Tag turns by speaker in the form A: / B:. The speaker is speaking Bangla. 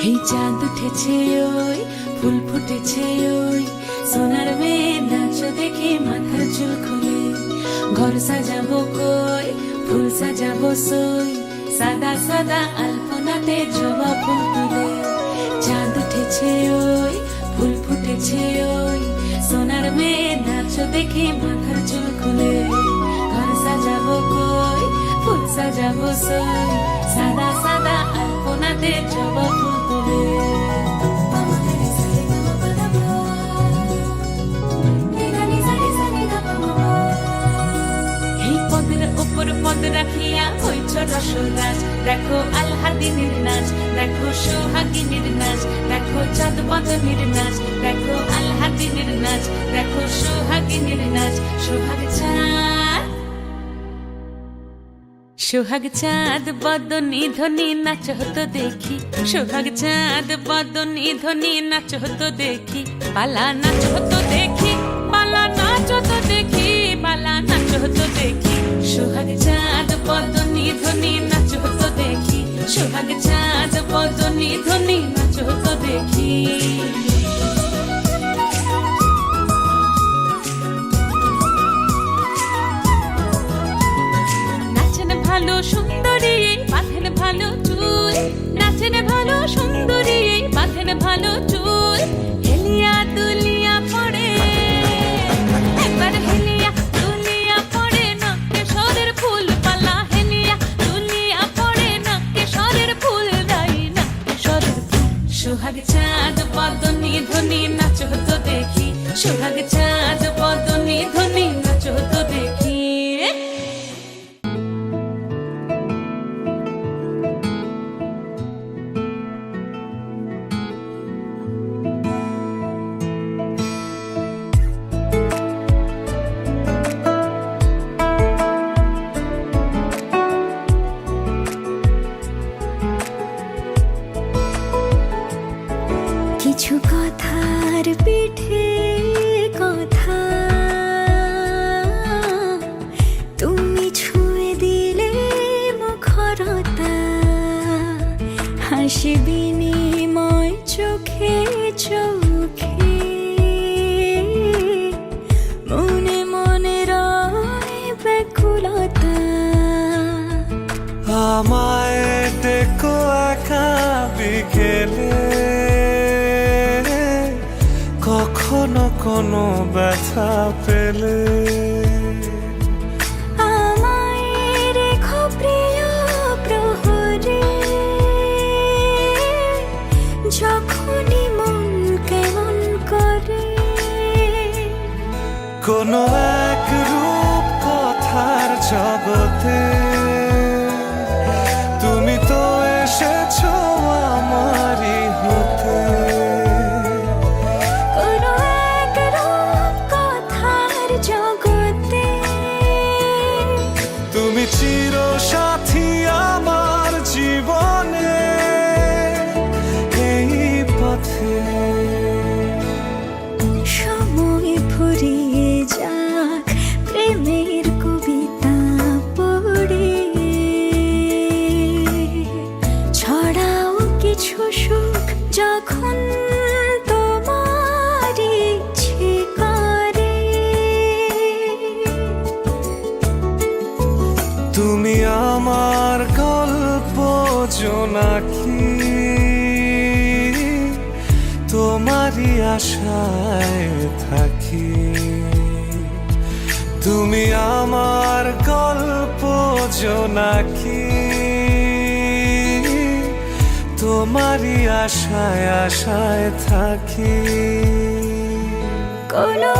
A: এই চাঁদ উঠেছে ওই ফুল ফুটেছে ওই সোনার মেয়ে নাচ দেখে মাথার চুল খুলে ঘর সাজাবো কই ফুল সাজাবো সই সাদা সাদা আলপনাতে জবা ফুল তুলে চাঁদ উঠেছে ওই ফুল ফুটেছে ওই সোনার মেয়ে নাচ দেখে মাথার চুল খুলে ঘর সাজাবো কই ফুল সাজাবো সই সাদা সাদা আলপনাতে জবা ফুল তুলে পদ রাখিয়া হইছ রসরাজ দেখো আলহাদিনীর নাচ দেখো সোহাগিনীর নাচ দেখো চাঁদ বদনীর নাচ দেখো আলহাদিনীর নাচ দেখো সোহাগিনীর নাচ সোহাগ চাঁদ বদনী ধ্বনি নাচ হতো দেখি সোহাগ চাঁদ বদনী ধ্বনি নাচ হতো দেখি পালা নাচ হতো দেখি পালা নাচ হতো দেখি পালা নাচ হতো দেখি সোহাগ চাঁদ বদনী ধ্বনি নাচ হতো দেখি সোহাগ চাঁদ বদনী ধ্বনি নাচ হতো দেখি নাচেন ভালো সুন্দরী বাঁধেন ভালো চুল নাচেন ভালো সুন্দরী বাঁধেন ভালো চুল হেলিয়া দুলিয়া পড়ে একবার হেলিয়া দুলিয়া পড়ে নকেশ্বরের ফুল পালা হেলিয়া দুলিয়া পড়ে নকেশ্বরের ফুল দাই নকেশ্বরের ফুল সোহাগ চাঁদ বদনী ধ্বনি নাচ হতো দেখি সোহাগ চাঁদ বদনী ধ্বনি নাচ হতো দেখি
B: কিছু কথার পিঠে কথা তুমি ছুঁয়ে দিলে মুখরতা হাসি বিনিময় চোখে চোখে মনে মনে রয় ব্যাকুলতা
C: আমায় দেখো একা বিকেলে কখনো কোনো ব্যথা পেলে
B: আমায় রেখো প্রিয় প্রহরে যখনই মন কেমন করে
C: কোনো এক রূপ কথার জগতে তুমি তো এসেছো আমারই হতে
B: কোনো এক রূপ কথার জগতে
C: তুমি চির সাথী আমার জীবনে এই পথে
B: সময় ফুরিয়ে যাক প্রেমের কবিতা পড়ে ছড়াও কিছু সুখ যখন তোমার ইচ্ছে করে
C: তুমি আমার গল্প জোনাকি তোমারই আশায় থাকি তুমি আমার গল্প জোনাকি তোমারই আশায় আশায় থাকি
B: কোনো